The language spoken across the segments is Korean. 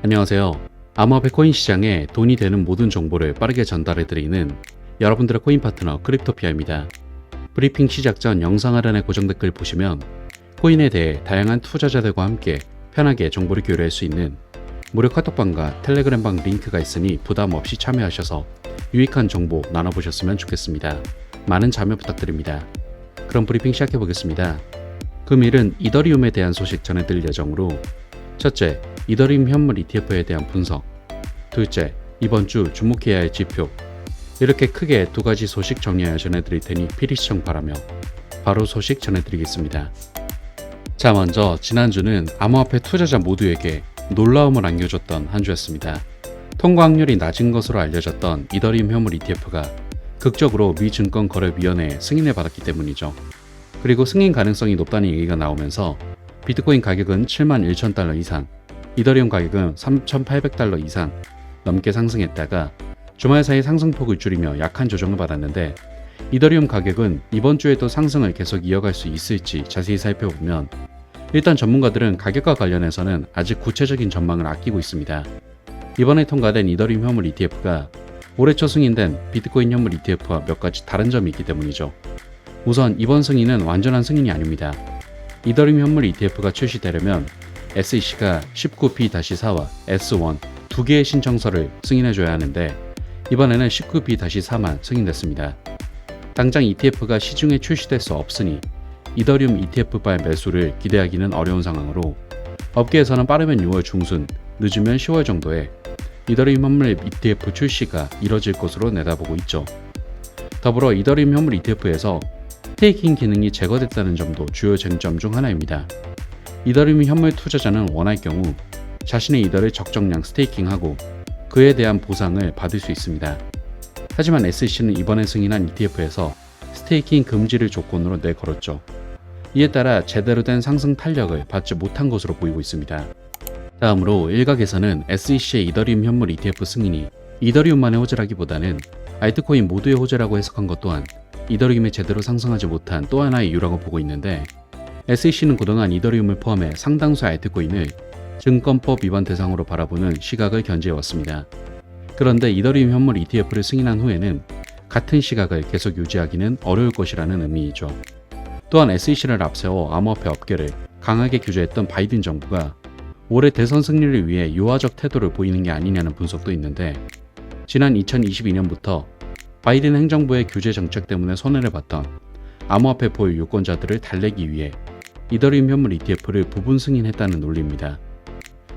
안녕하세요. 암호화폐 코인 시장에 돈이 되는 모든 정보를 빠르게 전달해드리는 여러분들의 코인 파트너 크립토피아입니다. 브리핑 시작 전 영상 하단의 고정 댓글 보시면 코인에 대해 다양한 투자자들과 함께 편하게 정보를 교류할 수 있는 무료 카톡방과 텔레그램방 링크가 있으니 부담 없이 참여하셔서 유익한 정보 나눠보셨으면 좋겠습니다. 많은 참여 부탁드립니다. 그럼 브리핑 시작해보겠습니다. 금일은 이더리움에 대한 소식 전해드릴 예정으로 첫째, 이더리움 현물 ETF에 대한 분석. 둘째, 이번 주 주목해야 할 지표. 이렇게 크게 두 가지 소식 정리하여 전해드릴 테니 필히 시청 바라며 바로 소식 전해드리겠습니다. 자, 먼저 지난주는 암호화폐 투자자 모두에게 놀라움을 안겨줬던 한 주였습니다. 통과 확률이 낮은 것으로 알려졌던 이더리움 현물 ETF가 극적으로 미 증권거래위원회의 승인을 받았기 때문이죠. 그리고 승인 가능성이 높다는 얘기가 나오면서 비트코인 가격은 71,000달러 이상, 이더리움 가격은 3,800달러 이상 넘게 상승했다가 주말 사이 상승폭을 줄이며 약한 조정을 받았는데, 이더리움 가격은 이번 주에도 상승을 계속 이어갈 수 있을지 자세히 살펴보면 일단 전문가들은 가격과 관련해서는 아직 구체적인 전망을 아끼고 있습니다. 이번에 통과된 이더리움 현물 ETF가 올해 초 승인된 비트코인 현물 ETF와 몇 가지 다른 점이 있기 때문이죠. 우선 이번 승인은 완전한 승인이 아닙니다. 이더리움 현물 ETF가 출시되려면 SEC가 19B-4와 S1 두 개의 신청서를 승인해줘야 하는데 이번에는 19B-4만 승인됐습니다. 당장 ETF가 시중에 출시될 수 없으니 이더리움 ETF발 매수를 기대하기는 어려운 상황으로 업계에서는 빠르면 6월 중순, 늦으면 10월 정도에 이더리움 현물 ETF 출시가 이뤄질 것으로 내다보고 있죠. 더불어 이더리움 현물 ETF에서 스테이킹 기능이 제거됐다는 점도 주요 쟁점 중 하나입니다. 이더리움 현물 투자자는 원할 경우 자신의 이더를 적정량 스테이킹하고 그에 대한 보상을 받을 수 있습니다. 하지만 SEC는 이번에 승인한 ETF에서 스테이킹 금지를 조건으로 내걸었죠. 이에 따라 제대로 된 상승 탄력을 받지 못한 것으로 보이고 있습니다. 다음으로 일각에서는 SEC의 이더리움 현물 ETF 승인이 이더리움만의 호재라기보다는 알트코인 모두의 호재라고 해석한 것 또한 이더리움이 제대로 상승하지 못한 또 하나의 이유라고 보고 있는데, SEC는 그동안 이더리움을 포함해 상당수의 알트코인을 증권법 위반 대상으로 바라보는 시각을 견지해왔습니다. 그런데 이더리움 현물 ETF를 승인한 후에는 같은 시각을 계속 유지하기는 어려울 것이라는 의미이죠. 또한 SEC를 앞세워 암호화폐 업계를 강하게 규제했던 바이든 정부가 올해 대선 승리를 위해 유화적 태도를 보이는 게 아니냐는 분석도 있는데, 지난 2022년부터 바이든 행정부의 규제 정책 때문에 손해를 봤던 암호화폐 보유 유권자들을 달래기 위해 이더리움 현물 ETF를 부분 승인했다는 논리입니다.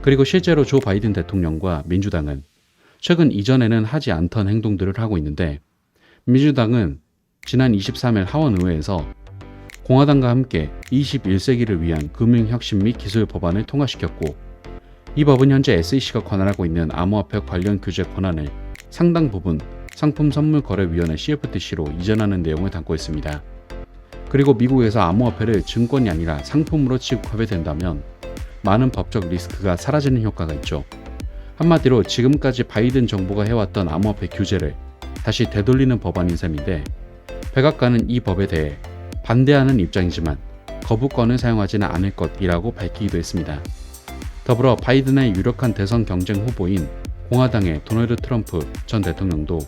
그리고 실제로 조 바이든 대통령과 민주당은 최근 이전에는 하지 않던 행동들을 하고 있는데, 민주당은 지난 23일 하원의회에서 공화당과 함께 21세기를 위한 금융혁신 및 기술 법안을 통과시켰고, 이 법은 현재 SEC가 관할하고 있는 암호화폐 관련 규제 권한을 상당 부분 상품선물거래위원회 CFTC로 이전하는 내용을 담고 있습니다. 그리고 미국에서 암호화폐를 증권이 아니라 상품으로 취급하게 된다면 많은 법적 리스크가 사라지는 효과가 있죠. 한마디로 지금까지 바이든 정부가 해왔던 암호화폐 규제를 다시 되돌리는 법안인 셈인데, 백악관은 이 법에 대해 반대하는 입장이지만 거부권을 사용하지는 않을 것이라고 밝히기도 했습니다. 더불어 바이든의 유력한 대선 경쟁 후보인 공화당의 도널드 트럼프 전 대통령도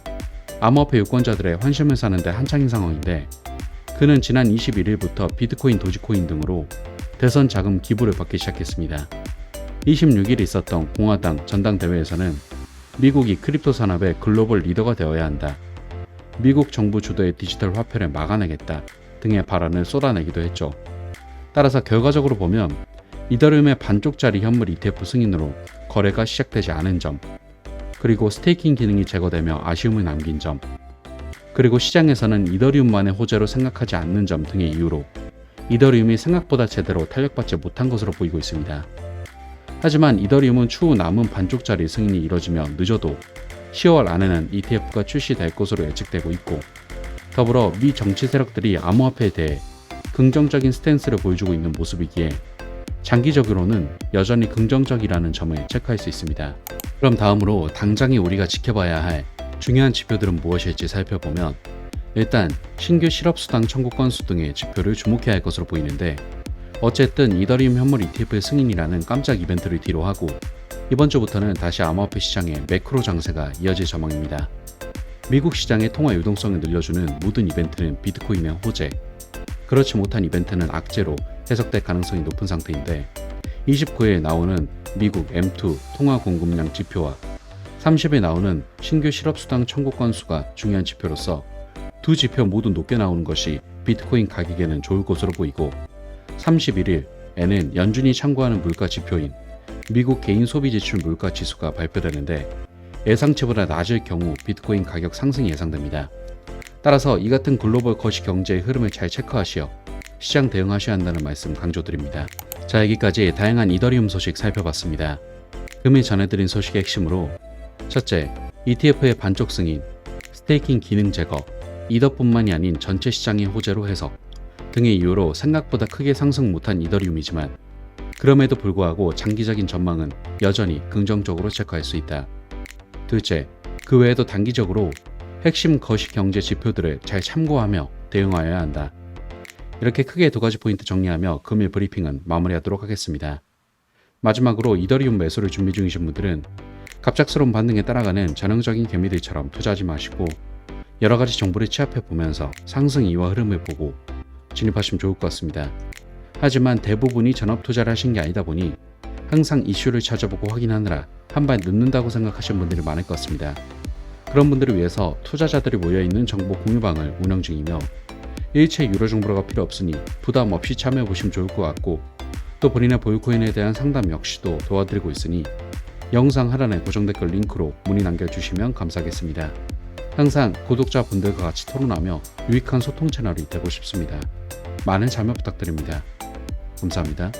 암호화폐 유권자들의 환심을 사는데 한창인 상황인데, 그는 지난 21일부터 비트코인, 도지코인 등으로 대선 자금 기부를 받기 시작했습니다. 26일 있었던 공화당 전당대회에서는 미국이 크립토 산업의 글로벌 리더가 되어야 한다, 미국 정부 주도의 디지털 화폐를 막아내겠다 등의 발언을 쏟아내기도 했죠. 따라서 결과적으로 보면 이더리움의 반쪽짜리 현물 ETF 승인으로 거래가 시작되지 않은 점, 그리고 스테이킹 기능이 제거되며 아쉬움을 남긴 점, 그리고 시장에서는 이더리움만의 호재로 생각하지 않는 점 등의 이유로 이더리움이 생각보다 제대로 탄력받지 못한 것으로 보이고 있습니다. 하지만 이더리움은 추후 남은 반쪽짜리 승인이 이뤄지면 늦어도 10월 안에는 ETF가 출시될 것으로 예측되고 있고, 더불어 미 정치 세력들이 암호화폐에 대해 긍정적인 스탠스를 보여주고 있는 모습이기에 장기적으로는 여전히 긍정적이라는 점을 체크할 수 있습니다. 그럼 다음으로 당장에 우리가 지켜봐야 할 중요한 지표들은 무엇일지 살펴보면, 일단 신규 실업수당 청구 건수 등의 지표를 주목해야 할 것으로 보이는데, 어쨌든 이더리움 현물 ETF 승인이라는 깜짝 이벤트를 뒤로하고 이번 주부터는 다시 암호화폐 시장의 매크로 장세가 이어질 전망입니다. 미국 시장의 통화 유동성을 늘려주는 모든 이벤트는 비트코인의 호재, 그렇지 못한 이벤트는 악재로 해석될 가능성이 높은 상태인데 29일 나오는 미국 M2 통화 공급량 지표와 30일 나오는 신규 실업수당 청구 건수가 중요한 지표로서 두 지표 모두 높게 나오는 것이 비트코인 가격에는 좋을 것으로 보이고 31일에는 연준이 참고하는 물가 지표인 미국 개인 소비 지출 물가 지수가 발표되는데 예상치보다 낮을 경우 비트코인 가격 상승이 예상됩니다. 따라서 이 같은 글로벌 거시 경제의 흐름을 잘 체크하시어 시장 대응하셔야 한다는 말씀 강조드립니다. 자, 여기까지 다양한 이더리움 소식 살펴봤습니다. 금일 전해드린 소식의 핵심으로 첫째, ETF의 반쪽 승인, 스테이킹 기능 제거, 이더뿐만이 아닌 전체 시장의 호재로 해석 등의 이유로 생각보다 크게 상승 못한 이더리움이지만 그럼에도 불구하고 장기적인 전망은 여전히 긍정적으로 체크할 수 있다. 둘째, 그 외에도 단기적으로 핵심 거시 경제 지표들을 잘 참고하며 대응하여야 한다. 이렇게 크게 두 가지 포인트 정리하며 금일 브리핑은 마무리하도록 하겠습니다. 마지막으로 이더리움 매수를 준비 중이신 분들은 갑작스러운 반등에 따라가는 전형적인 개미들처럼 투자하지 마시고 여러 가지 정보를 취합해 보면서 상승 이유와 흐름을 보고 진입하시면 좋을 것 같습니다. 하지만 대부분이 전업 투자를 하신 게 아니다 보니 항상 이슈를 찾아보고 확인하느라 한 발 늦는다고 생각하시는 분들이 많을 것 같습니다. 그런 분들을 위해서 투자자들이 모여있는 정보 공유방을 운영 중이며 일체 유료 정보가 필요 없으니 부담 없이 참여해 보시면 좋을 것 같고 또 본인의 보유코인에 대한 상담 역시도 도와드리고 있으니 영상 하단에 고정 댓글 링크로 문의 남겨주시면 감사하겠습니다. 항상 구독자분들과 같이 토론하며 유익한 소통 채널이 되고 싶습니다. 많은 참여 부탁드립니다. 감사합니다.